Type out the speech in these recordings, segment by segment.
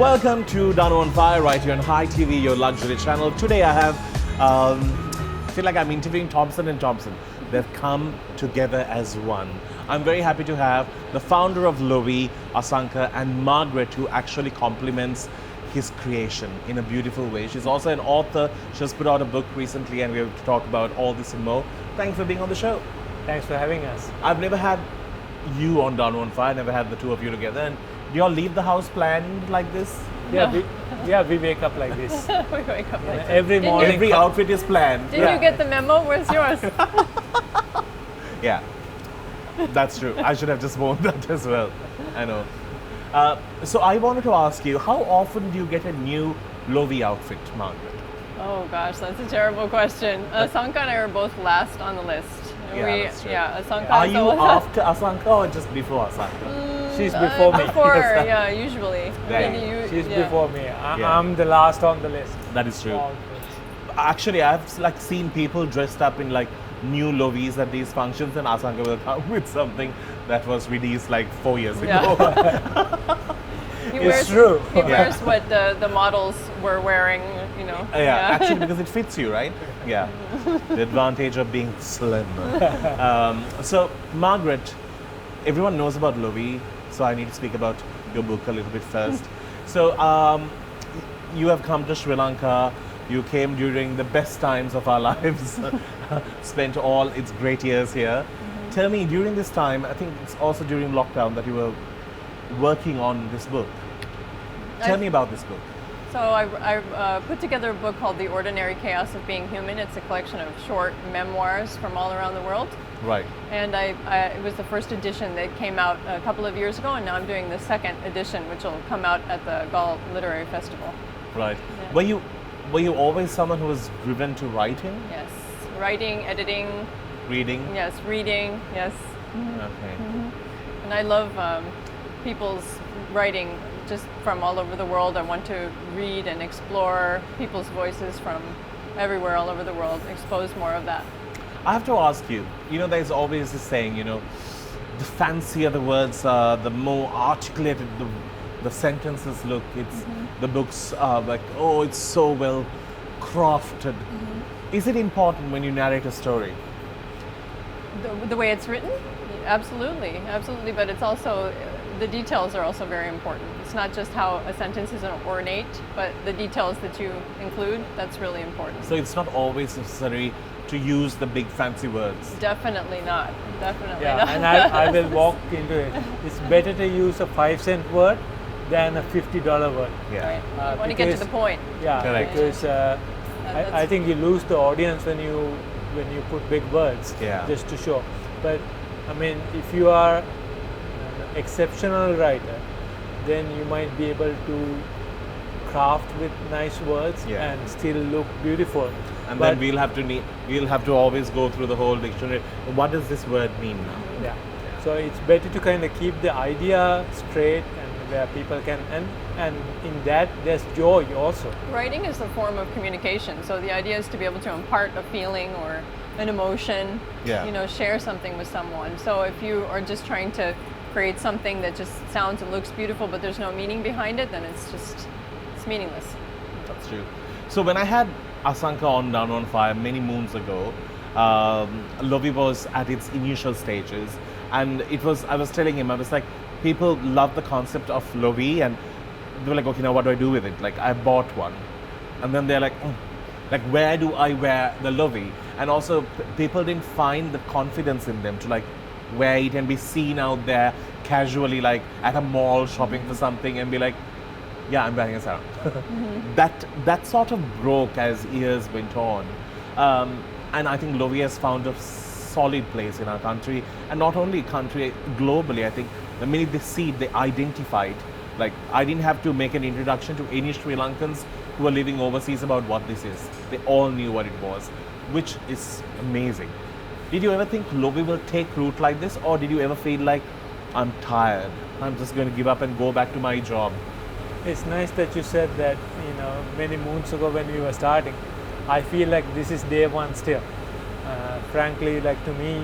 Welcome to Danu on Fire right here on Hi TV, your luxury channel. Today I have, feel like I'm interviewing Thompson and Thompson. They've come together as one. I'm very happy to have the founder of Lovi, Asanka, and Margaret, who actually complements his creation in a beautiful way. She's also an author. She has put out a book recently, and we have to talk about all this and more. Thanks for being on the show. Thanks for having us. I've never had you on Danu on Fire, never had the two of you together. And do you all leave the house planned like this? Yeah, we wake up like this. We wake up like this. Every morning. Every outfit is planned. Did you get the memo? Where's yours? Yeah, that's true. I should have just worn that as well. I know. So I wanted to ask you, how often do you get a new Lovi outfit, Margaret? Oh gosh, that's a terrible question. Asanka and I are both last on the list. That's true. Asanka. Are you after Asanka or just before Asanka? She's before me. Before, yeah, usually. Right. She's before me. I'm the last on the list. That is true. Actually, I've seen people dressed up in new Lovis at these functions, and Asanka will come with something that was released 4 years ago. It's true. He wears what the models were wearing, Actually, because it fits you, right? Yeah. The advantage of being slim. So, Margaret, everyone knows about Lovi, so I need to speak about your book a little bit first. So, you have come to Sri Lanka. You came during the best times of our lives, spent all its great years here. Mm-hmm. Tell me, during this time, I think it's also during lockdown that you were working on this book. Tell me about this book. So I put together a book called The Ordinary Chaos of Being Human. It's a collection of short memoirs from all around the world. Right. And it was the first edition that came out a couple of years ago, and now I'm doing the second edition, which will come out at the Gaul Literary Festival. Right. Yeah. Were you always someone who was driven to writing? Yes. Writing, editing. Reading? Yes, reading, yes. Mm-hmm. Okay. Mm-hmm. And I love people's writing just from all over the world. I want to read and explore people's voices from everywhere, all over the world, expose more of that. I have to ask you, there's always this saying, the fancier the words are, the more articulated the sentences look. It's the books are it's so well crafted. Is it important when you narrate a story? The way it's written? Absolutely, absolutely. But it's also, the details are also very important. It's not just how a sentence is ornate, but the details that you include, that's really important. So it's not always necessary to use the big fancy words? Definitely not. Definitely yeah, not. And I will walk into it. It's better to use a 5-cent word than a $50 word. Yeah. Right. You want to get to the point. Yeah, correct. Because I think you lose the audience when you put big words just to show. But I mean, if you are an exceptional writer, then you might be able to craft with nice words and still look beautiful. And then we'll have to always go through the whole dictionary. What does this word mean now? Yeah. So it's better to kind of keep the idea straight and where people can, and in that there's joy also. Writing is a form of communication. So the idea is to be able to impart a feeling or an emotion, share something with someone. So if you are just trying to create something that just sounds and looks beautiful, but there's no meaning behind it, then it's meaningless. That's true. So when I had Asanka on Danu on Fire many moons ago, Lovi was at its initial stages, and I was telling him, I was like, people love the concept of Lovi, and they were like, okay, now what do I do with it? I bought one, and then they're like, where do I wear the Lovi? And also people didn't find the confidence in them to wear it and be seen out there casually, at a mall shopping for something and be like, yeah, I'm wearing this out. That sort of broke as years went on. And I think Lovi has found a solid place in our country, and not only country, globally. I think the minute they see it, they identify it. I didn't have to make an introduction to any Sri Lankans who were living overseas about what this is. They all knew what it was, which is amazing. Did you ever think Lovi will take root like this, or did you ever feel like, I'm tired, I'm just going to give up and go back to my job? It's nice that you said that, many moons ago when we were starting. I feel like this is day one still. Frankly, to me,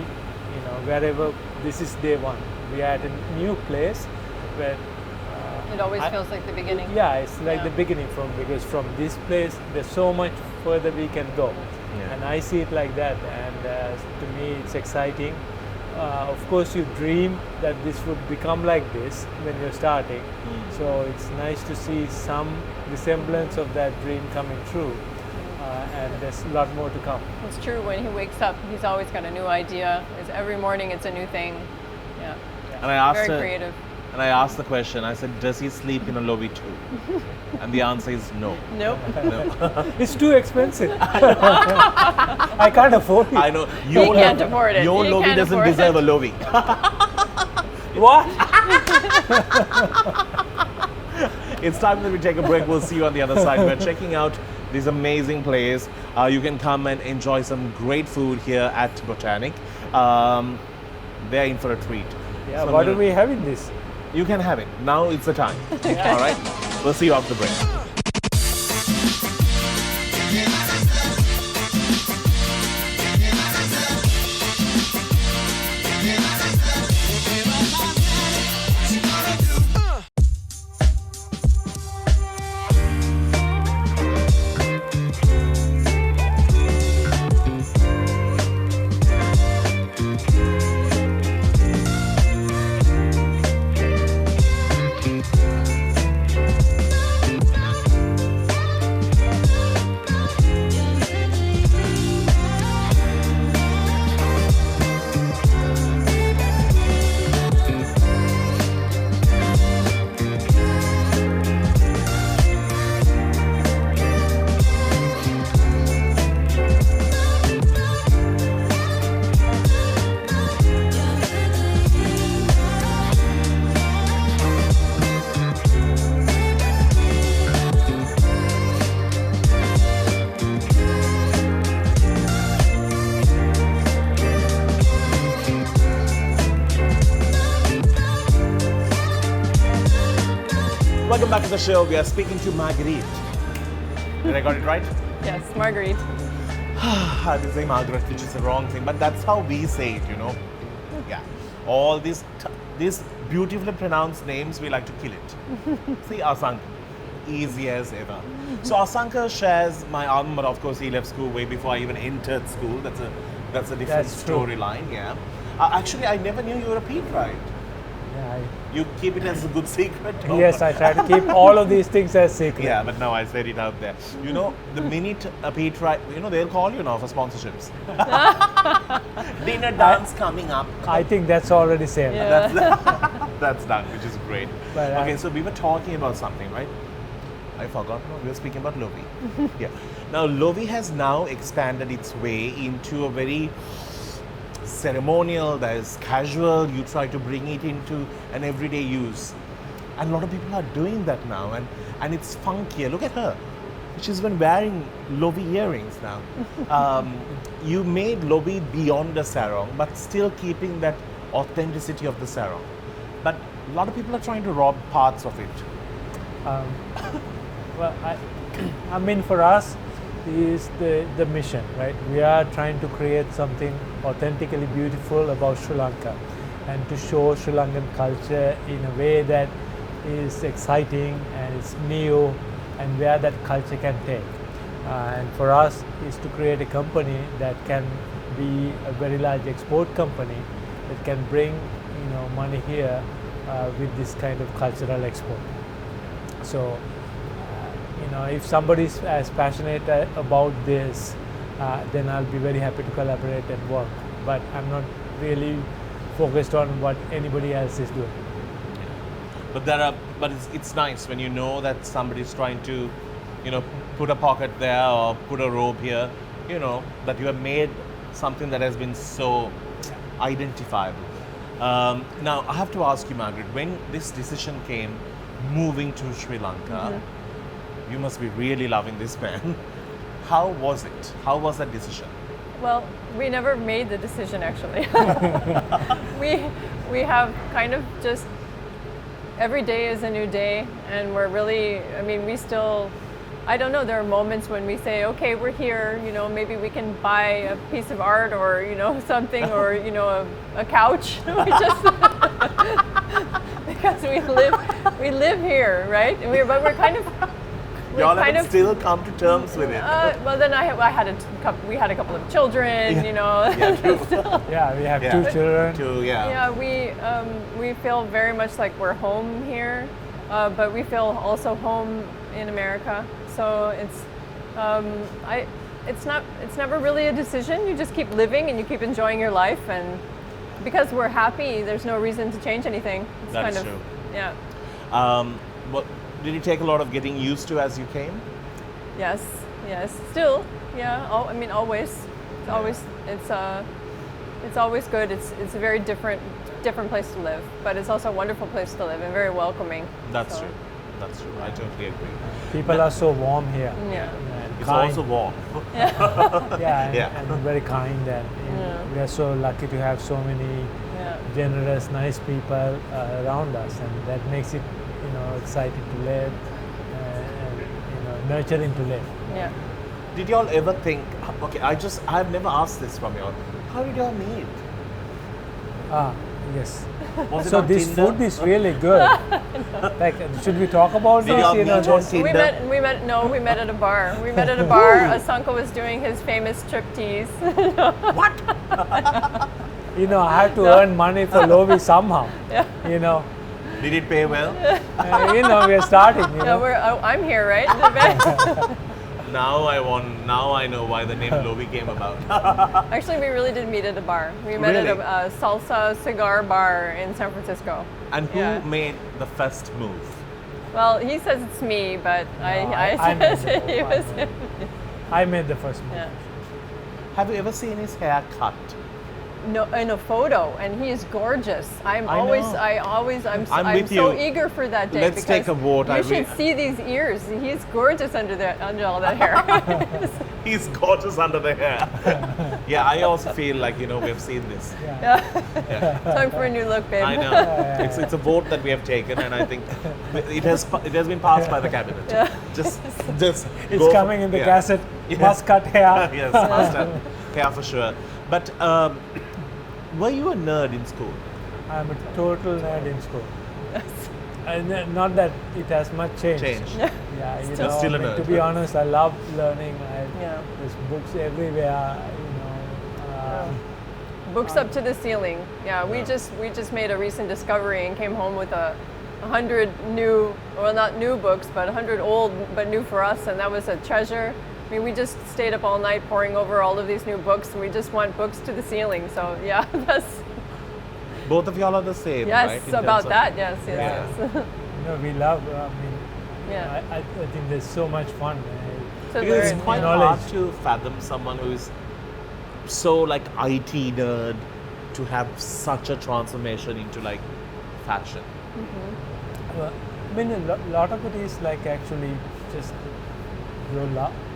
wherever, this is day one. We are at a new place where It always feels like the beginning. Yeah, it's like the beginning because from this place there's so much further we can go. Yeah. And I see it like that, and to me it's exciting. Of course you dream that this would become like this when you're starting, so it's nice to see some resemblance of that dream coming true, and there's a lot more to come. It's true, when he wakes up he's always got a new idea. Every morning it's a new thing. Yeah. And I asked Very creative. And I asked the question, I said, does he sleep in a lobby too? And the answer is no. Nope. No. It's too expensive. I can't afford it. I know. He can't afford it. Your He lobby can't doesn't afford deserve it. a lobby. What? It's time that we take a break. We'll see you on the other side. We're checking out this amazing place. You can come and enjoy some great food here at Botanic. They're in for a treat. Yeah, So why are we having this? You can have it. Now it's the time. All right? We'll see you after the break. Welcome back to the show. We are speaking to Marguerite. Did I got it right? Yes, Marguerite. I did say Margaret, which is the wrong thing, but that's how we say it, you know. Yeah. All these beautifully pronounced names, we like to kill it. See, Asanka. Easy as ever. So Asanka shares my alma mater. Of course, he left school way before I even entered school. That's a different storyline, yeah. Actually, I never knew you were a Peterite. Yeah, You keep it as a good secret? yes, I try to keep all of these things as secret. Yeah, but now I said it out there. You know, the minute a Peterite, you know, they'll call you now for sponsorships. Dinner dance coming up. I think that's already said. Yeah. That's done, which is great. But, okay, so we were talking about something, right? I forgot. No, we were speaking about Lovi. Yeah. Now, Lovi has now expanded its way into a very ceremonial, there's casual, you try to bring it into an everyday use. And a lot of people are doing that now, and it's funkier. Look at her. She's been wearing Lovi earrings now. You made Lovi beyond a sarong, but still keeping that authenticity of the sarong. But a lot of people are trying to rob parts of it. Well, I mean, for us, is the mission, right? We are trying to create something authentically beautiful about Sri Lanka and to show Sri Lankan culture in a way that is exciting and it's new and where that culture can take. And for us is to create a company that can be a very large export company that can bring money here with this kind of cultural export. So if somebody is as passionate about this, then I'll be very happy to collaborate and work. But I'm not really focused on what anybody else is doing. But it's nice when you know that somebody's trying to, put a pocket there or put a robe here. That you have made something that has been so identifiable. Now I have to ask you, Margaret, when this decision came, moving to Sri Lanka. You must be really loving this man. How was it? How was that decision? Well, we never made the decision actually. we have kind of just every day is a new day, and we're really, we still, I don't know, there are moments when we say, okay, we're here, maybe we can buy a piece of art or, something, or, a couch. We just, because we live here, right? But we're kind of. Y'all haven't still come to terms with it. Well, then we had a couple of children, you know. Yeah, true. Yeah, we have 2 children. Yeah, we feel very much like we're home here, but we feel also home in America. So it's never really a decision. You just keep living and you keep enjoying your life, and because we're happy, there's no reason to change anything. It's That's kind of, true. Yeah. What did it take a lot of getting used to as you came? Yes. Still, yeah. I mean, always. It's always good. It's a very different place to live, but it's also a wonderful place to live and very welcoming. That's true. I totally agree. People are so warm here. Yeah. It's also warm. And very kind, and we are so lucky to have so many generous, nice people around us, and that makes it, exciting to live and nurturing to live. Yeah. Did y'all ever think? Okay, I've never asked this from y'all. How did y'all meet? Yes. Was it So on this Tinder? food is really good. Like, should we talk about Did this? y'all meet on this- Tinder? We met at a bar. We met at a bar. Asanka was doing his famous striptease. What? I have to earn money for Lovi somehow. Yeah. Did it pay well? We are starting. I'm here, right? Now I know why the name Lovi came about. Actually, we really did meet at a bar. We met at a salsa cigar bar in San Francisco. And who made the first move? Well, he says it's me, but I made said the it was him. I made the first move. Yeah. Have you ever seen his hair cut? No, in a photo, and he is gorgeous. I'm I'm with so you. eger for that day. Let's take a vote. You should see these ears. He's gorgeous under all that hair. He's gorgeous under the hair. Yeah, I also feel like we've seen this. Yeah. Time for a new look, babe. I know. It's a vote that we have taken, and I think it has been passed by the cabinet. Yeah. Just It's coming in the cassette. Must cut hair. Yes, must have hair for sure. But were you a nerd in school? I'm a total nerd in school. And not that it has much changed. Yeah, Still a nerd. To be honest, I love learning. There's books everywhere. Books up to the ceiling. Yeah, we just made a recent discovery and came home with 100 new, well, not new books, but 100 old but new for us, and that was a treasure. I mean, we just stayed up all night poring over all of these new books, and we just want books to the ceiling. So yeah, that's. Both of y'all are the same, yes, right? Yes, about that. Yes. We love. I think there's so much fun. Because it's quite hard to fathom someone who is so like IT nerd to have such a transformation into like fashion. I mean, a lot of it is like actually just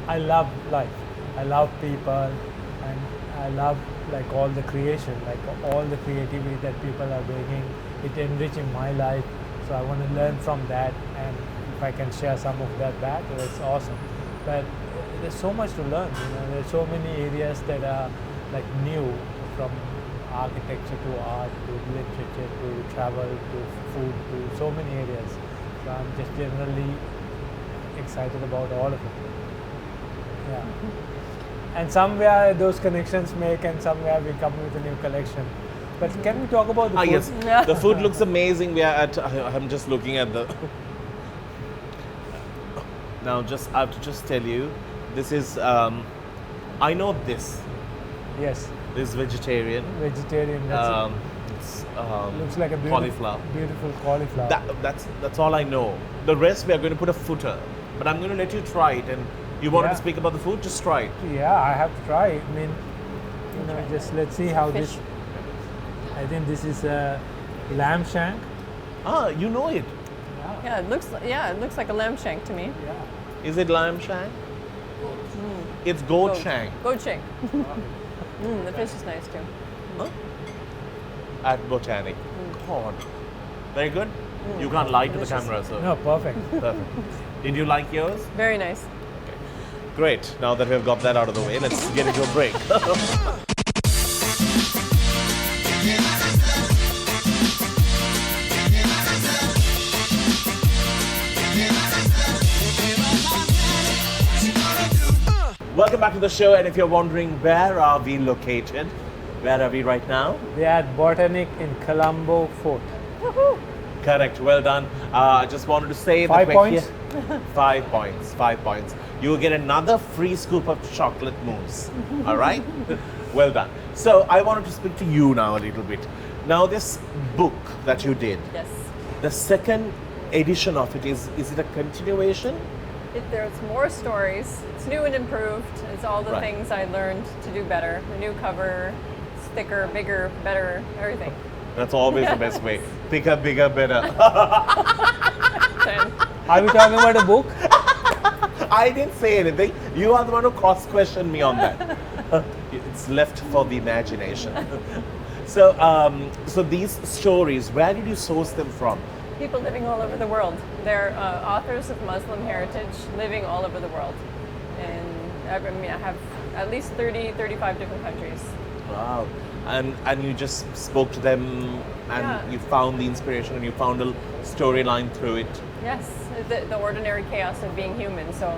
I love life. I love people, and I love like all the creation, like all the creativity that people are bringing. It enriching my life, so I want to learn from that, and if I can share some of that back, that's awesome. But there's so much to learn. There's so many areas that are like new, from architecture to art to literature to travel to food to so many areas. So I'm just generally excited about all of it. Yeah. And somewhere those connections make, and somewhere we come with a new collection. But can we talk about the food? Yes, the food looks amazing. We are at. I'm just looking at the. Now, I have to just tell you, this is. I know this. Yes. This is vegetarian. Vegetarian. That's it. Looks like a cauliflower. Beautiful cauliflower. That's all I know. The rest we are going to put a footer, but I'm going to let you try it. And you wanted to speak about the food? Just try it. Yeah, I have to try it. I mean, just let's see how this. I think this is a lamb shank. Ah, you know it. Yeah, it looks like a lamb shank to me. Yeah. Is it lamb shank? It's goat shank. Goat shank. The fish is nice too. Huh? At Botanic. God. Very good? You can't lie to the camera, so. No, perfect. Perfect. Did you like yours? Very nice. Okay. Great. Now that we've got that out of the way, let's get into a break. welcome back to the show. And if you're wondering where are we located, where are we right now? We're at Botanic in Colombo Fort. Woohoo! Correct. Well done. I just wanted to say 5 that points. 5 points. 5 points. You will get another free scoop of chocolate mousse. All right. Well done. So I wanted to speak to you now a little bit. Now this book that you did. Yes. The second edition of it is it a continuation? There's more stories. It's new and improved. It's all the Right. things I learned to do better. The new cover, thicker, bigger, better, everything. That's always the best way. Thicker, bigger, better. Are we talking about a book? I didn't say anything. You are the one who cross-questioned me on that. It's left for the imagination. So, so these stories, where did you source them from? People living all over the world. They're authors of Muslim heritage living all over the world. And I mean, I have at least 30, 35 different countries. Wow. And you just spoke to them and Yeah. you found the inspiration and you found a storyline through it. Yes, the ordinary chaos of being human. So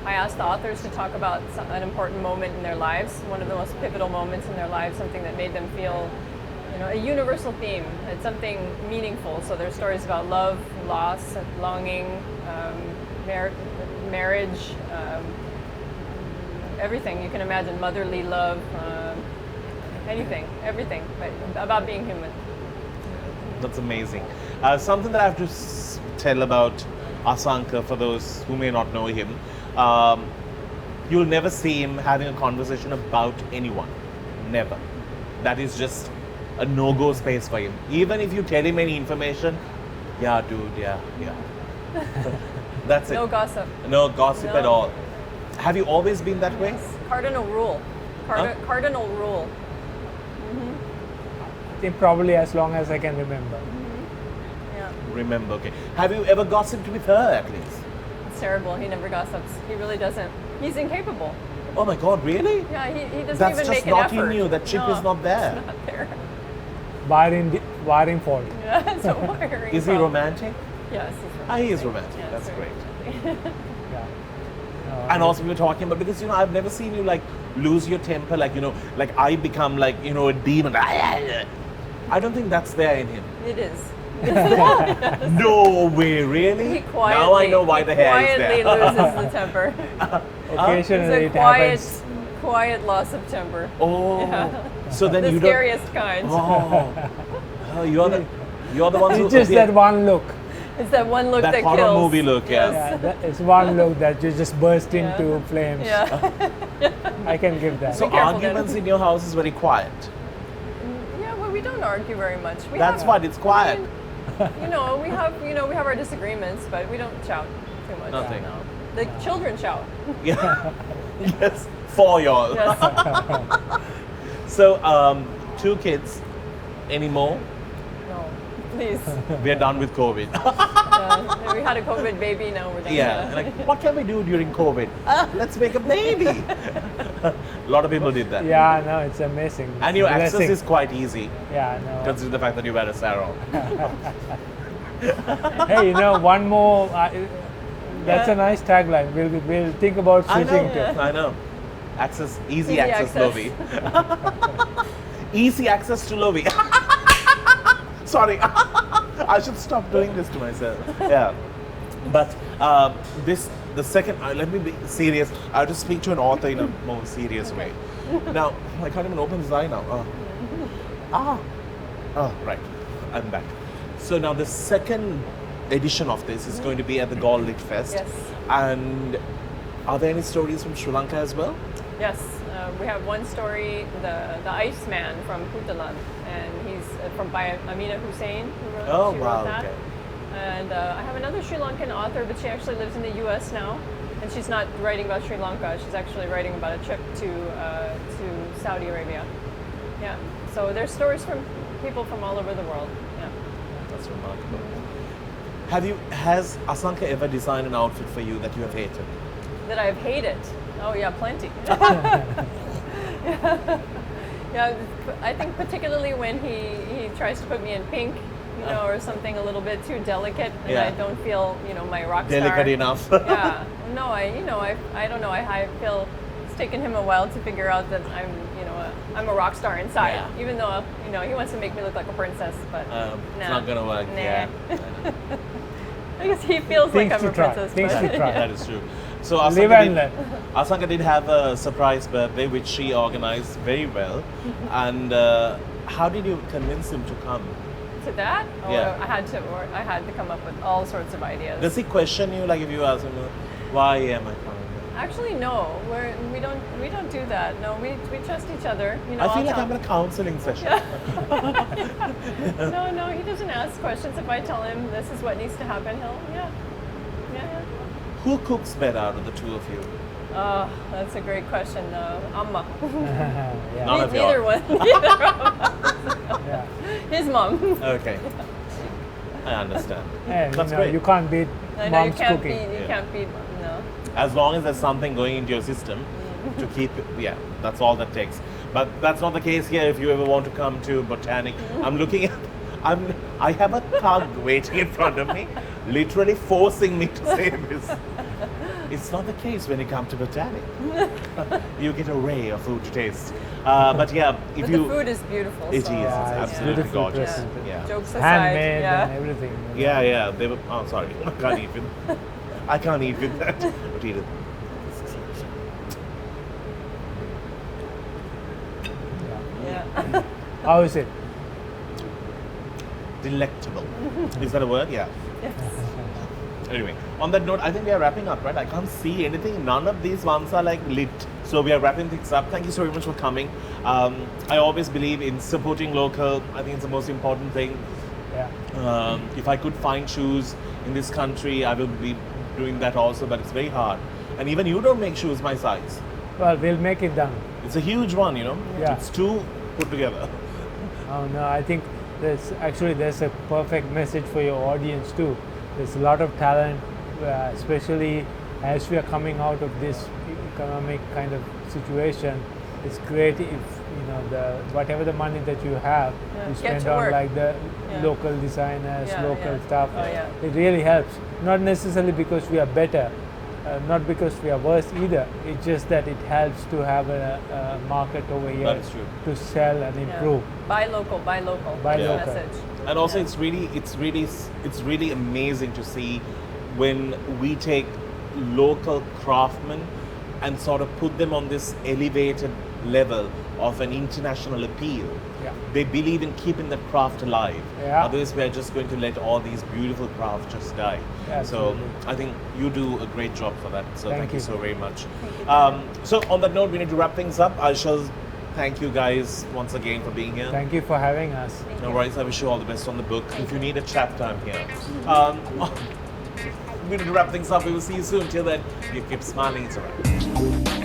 I asked the authors to talk about an important moment in their lives, one of the most pivotal moments in their lives, something that made them feel, a universal theme. It's something meaningful. So there's stories about love, loss, longing, marriage, everything you can imagine, motherly love, anything, everything, but about being human. That's amazing. Something that I have to tell about Asanka, for those who may not know him, you'll never see him having a conversation about anyone. Never. That is just a no-go space for him. Even if you tell him any information, yeah, dude, yeah. That's it. No gossip. No gossip No. at all. Have you always been that way? Cardinal rule. Cardinal rule. I think probably as long as I can remember. Yeah. Remember, okay. Have you ever gossiped with her at least? It's terrible. He never gossips. He really doesn't. He's incapable. Oh my God, really? Yeah, he doesn't That's even just make an not effort. in you. That chip No, is not there. It's not there. Wiring fault. Yeah, it's a wiring Is he problem. romantic? Yes, he's romantic. Ah, he is romantic. Yeah, That's very great. romantic. Yeah. And also we were talking about, because I've never seen you like lose your temper, like like I become like a demon. I don't think that's there in him. It is. No way, really? He quietly, Now I know why the hair is there. quietly loses the temper. Occasionally It's it a happens. quiet loss of temper. Oh, Yeah. so then The you don't. scariest kind. Oh, you're the one who. It's just that one look. It's that one look That that horror kills. movie look, yeah. Yeah, it's one look that you just burst Yeah. into flames. Yeah. I can give that. So Be careful, arguments then. in your house is very quiet. Yeah, well, we don't argue very much. That's what it's quiet. We have our disagreements, but we don't shout too much. Nothing. No. The children shout. Yeah. Yes, for y'all. Yes. So, 2 kids. Any more? No, please. We are done with COVID. We had a COVID baby. Now we're done. Yeah. Like, what can we do during COVID? Let's make a baby. A lot of people did that. Yeah, no, it's amazing. And your Blessing. access is quite easy, Yeah, no. considering the fact that you wear a sarong. Hey, one more. That's Yeah. a nice tagline. We'll think about I switching know. to. I know. Access, easy Easy access, access. Lovi. Easy access to Lovi. Sorry, I should stop doing this to myself. Yeah, but the second. Let me be serious. I'll just speak to an author in a more serious way. Now, I can't even open his eye now. Right, I'm back. So now the second edition of this is going to be at the Gaul Lit Fest. Yes. And are there any stories from Sri Lanka as well? Yes, we have one story, the Iceman from Puttalam, and he's by Amina Hussain, who wrote, she wrote that. Okay. And I have another Sri Lankan author, but she actually lives in the U.S. now, and she's not writing about Sri Lanka. She's actually writing about a trip to Saudi Arabia. Yeah. So there's stories from people from all over the world. Yeah. That's remarkable. Has Asanka ever designed an outfit for you that you have hated? That I've hated. Oh yeah, plenty. Yeah, I think particularly when he tries to put me in pink, or something a little bit too delicate, and I don't feel, my rock star. Delicate enough. Yeah. No, I don't know. I feel taken him a while to figure out that I'm a rock star inside, even though he wants to make me look like a princess, but it's not gonna work. Nah. Yeah. I guess he feels like I'm a princess. Things to try. That is true. So Asanka did have a surprise birthday, which she organized very well. And how did you convince him to come? To that? Oh, Yeah. I had to come up with all sorts of ideas. Does he question you, like if you ask him, why am I coming? Actually, no. We don't do that. No, we trust each other. I feel like I'm in a counseling session. No, he doesn't ask questions. If I tell him this is what needs to happen, he'll yeah. Who cooks better out of the two of you? Oh, that's a great question. Amma. None of Neither yours. one. Neither of us. His mom. Okay. I understand. Yeah, That's great. You can't beat mom's you can't cooking. You can't beat. No. As long as there's something going into your system to keep it, that's all that takes. But that's not the case here. If you ever want to come to Botanic, I have a thug waiting in front of me, literally forcing me to say this. It's not the case when you come to Botanic. You get an array of food to taste. But yeah, the food is beautiful. It is. So. It's absolutely gorgeous. Yeah. Jokes aside, handmade and everything. Yeah. They were. Oh, sorry. I can't eat with that. But eat it. Yeah. How is it? Delectable. Is that a word? Yeah. Yes. Anyway, on that note, I think we are wrapping up, right? I can't see anything. None of these ones are like lit. So we are wrapping things up. Thank you so very much for coming. I always believe in supporting local. I think it's the most important thing. Yeah. If I could find shoes in this country, I will be doing that also, but it's very hard. And even you don't make shoes my size. Well, we'll make it done. It's a huge one, Yeah. It's two put together. Oh no, I think there's a perfect message for your audience too. There's a lot of talent, especially as we are coming out of this economic kind of situation. It's great if whatever the money that you have, you spend on like the local designers, local stuff. Oh, yeah. It really helps. Not necessarily because we are better, not because we are worse either. It's just that it helps to have a market over here That is true. to sell and improve. Buy local. Buy local. Message. And also, it's really amazing to see when we take local craftsmen and sort of put them on this elevated level of an international appeal. Yeah. They believe in keeping that craft alive. Yeah. Otherwise, we are just going to let all these beautiful crafts just die. Absolutely. So I think you do a great job for that. So thank you so very much. Thank you. So on that note, we need to wrap things up. I shall thank you guys once again for being here. Thank you for having us. No worries. I wish you all the best on the book. If you need a chat, I'm here. We need to wrap things up. We will see you soon. Till then, you keep smiling. It's alright.